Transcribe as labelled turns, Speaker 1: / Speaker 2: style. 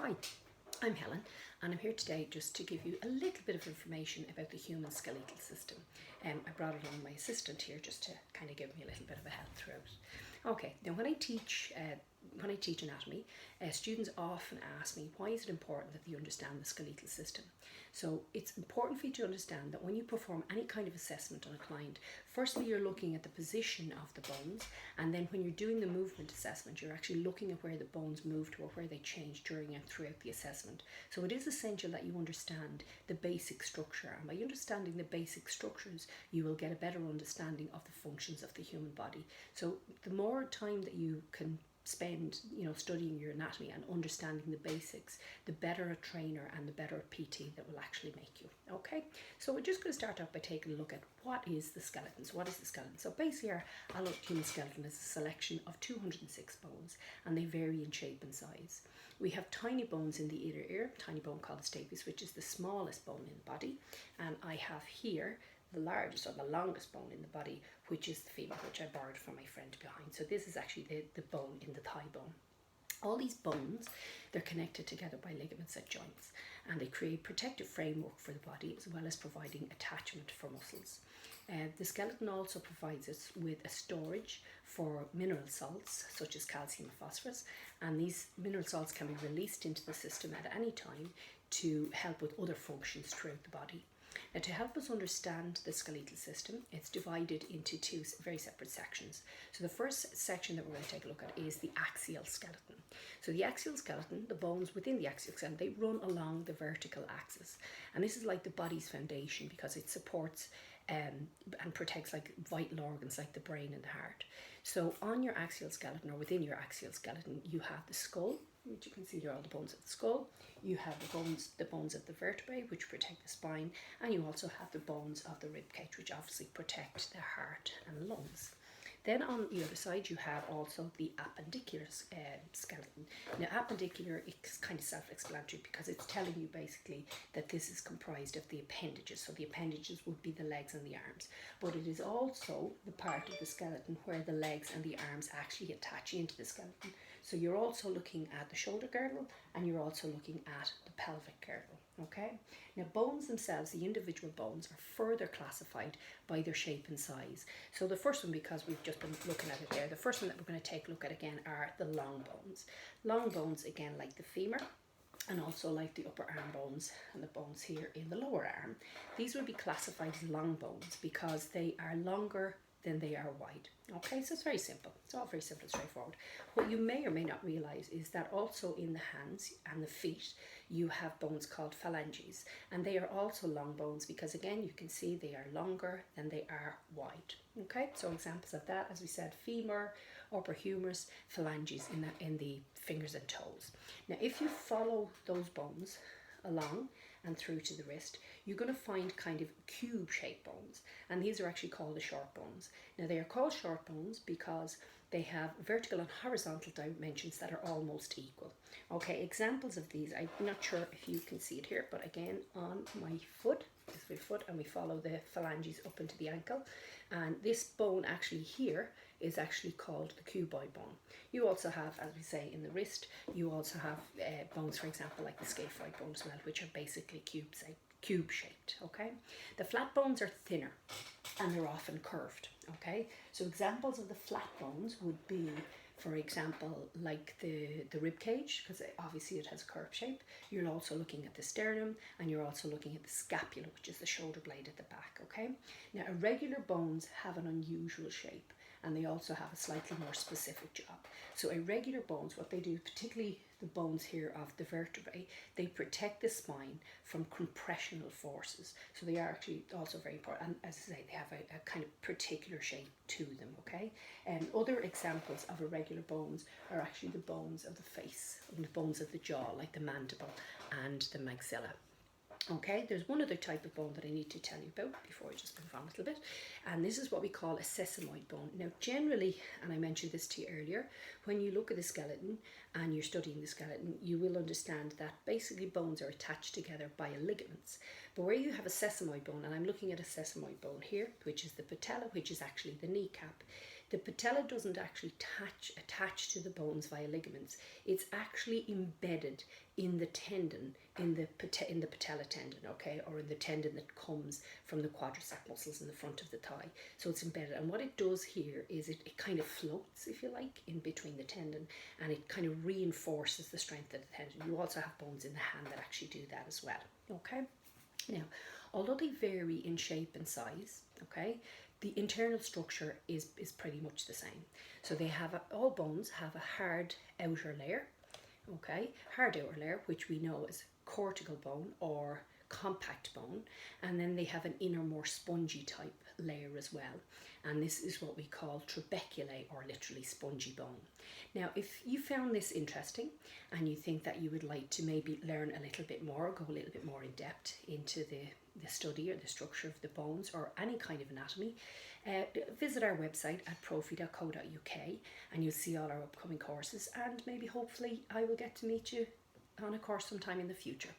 Speaker 1: Hi, I'm Helen and I'm here today just to give you a little bit of information about the human skeletal system. I brought along my assistant here just to kind of give me a little bit of a help throughout. Okay, now when I teach anatomy, students often ask me, why is it important that you understand the skeletal system? So it's important for you to understand that when you perform any kind of assessment on a client, firstly you're looking at the position of the bones, and then when you're doing the movement assessment, you're actually looking at where the bones moved or where they changed during and throughout the assessment. So it is essential that you understand the basic structure, and by understanding the basic structures, you will get a better understanding of the functions of the human body. So the more time that you can spend studying your anatomy and understanding the basics, the better a trainer and the better a PT that will actually make you. Okay, so we're just going to start off by taking a look at what is the skeleton. So what is the skeleton? So basically our adult human skeleton is a selection of 206 bones, and they vary in shape and size. We have tiny bones in the inner ear, tiny bone called the stapes, which is the smallest bone in the body, and I have here the largest or the longest bone in the body, which is the femur, which I borrowed from my friend behind. So this is actually the bone in the thigh bone. All these bones, they're connected together by ligaments at joints, and they create protective framework for the body as well as providing attachment for muscles. The skeleton also provides us with a storage for mineral salts such as calcium and phosphorus, and these mineral salts can be released into the system at any time to help with other functions throughout the body. Now, to help us understand the skeletal system, it's divided into two very separate sections. So the first section that we're going to take a look at is the axial skeleton. So the axial skeleton, the bones within the axial skeleton, they run along the vertical axis. And this is like the body's foundation because it supports and protects like vital organs like the brain and the heart. So on your axial skeleton, or within your axial skeleton, you have the skull, which you can see here, all the bones of the skull. You have the bones of the vertebrae, which protect the spine, and you also have the bones of the rib cage, which obviously protect the heart and lungs. Then on the other side, you have also the appendicular skeleton. Now, appendicular is kind of self-explanatory because it's telling you basically that this is comprised of the appendages. So the appendages would be the legs and the arms, but it is also the part of the skeleton where the legs and the arms actually attach into the skeleton. So you're also looking at the shoulder girdle, and you're also looking at the pelvic girdle. Okay, now bones themselves, the individual bones, are further classified by their shape and size. So the first one, because we've just been looking at it there, the first one that we're going to take a look at again are the long bones. Long bones, again, like the femur, and also like the upper arm bones and the bones here in the lower arm. These would be classified as long bones because they are longer than they are wide. Okay, so it's very simple. It's all very simple and straightforward. What you may or may not realize is that also in the hands and the feet, you have bones called phalanges, and they are also long bones because, again, you can see they are longer than they are wide. Okay, so examples of that, as we said, femur, upper humerus, phalanges in the fingers and toes. Now, if you follow those bones along and through to the wrist, you're going to find kind of cube-shaped bones, and these are actually called the short bones. Now, they are called short bones because they have vertical and horizontal dimensions that are almost equal. Okay, examples of these, I'm not sure if you can see it here, but again, on my foot, this is my foot, and we follow the phalanges up into the ankle, and this bone actually here is actually called the cuboid bone. You also have, as we say, in the wrist, you also have bones, for example, like the scaphoid bone as well, which are basically cube-shaped, okay? The flat bones are thinner and they're often curved, okay? So examples of the flat bones would be, for example, like the rib cage, because obviously it has a curved shape. You're also looking at the sternum, and you're also looking at the scapula, which is the shoulder blade at the back, okay? Now, irregular bones have an unusual shape, and they also have a slightly more specific job. So irregular bones, what they do, particularly the bones here of the vertebrae, they protect the spine from compressional forces. So they are actually also very important. And as I say, they have a kind of particular shape to them, okay? And other examples of irregular bones are actually the bones of the face, and the bones of the jaw, like the mandible and the maxilla. Okay, there's one other type of bone that I need to tell you about before I just move on a little bit, and this is what we call a sesamoid bone. Now, generally, and I mentioned this to you earlier, when you look at the skeleton and you're studying the skeleton, you will understand that basically bones are attached together by ligaments. But where you have a sesamoid bone, and I'm looking at a sesamoid bone here, which is the patella, which is actually the kneecap, the patella doesn't actually attach to the bones via ligaments. It's actually embedded in the tendon, in the patella tendon, okay, or in the tendon that comes from the quadricep muscles in the front of the thigh. So it's embedded, and what it does here is it kind of floats, if you like, in between the tendon, and it kind of reinforces the strength of the tendon. You also have bones in the hand that actually do that as well, okay. Now, although they vary in shape and size, okay, the internal structure is pretty much the same. So they have all bones have a hard outer layer, okay, hard outer layer, which we know is cortical bone or compact bone, and then they have an inner, more spongy type layer as well, and this is what we call trabeculae, or literally spongy bone. Now, if you found this interesting and you think that you would like to maybe learn a little bit more, go a little bit more in depth into the study or the structure of the bones or any kind of anatomy, visit our website at profi.co.uk, and you'll see all our upcoming courses, and maybe hopefully I will get to meet you on a course sometime in the future.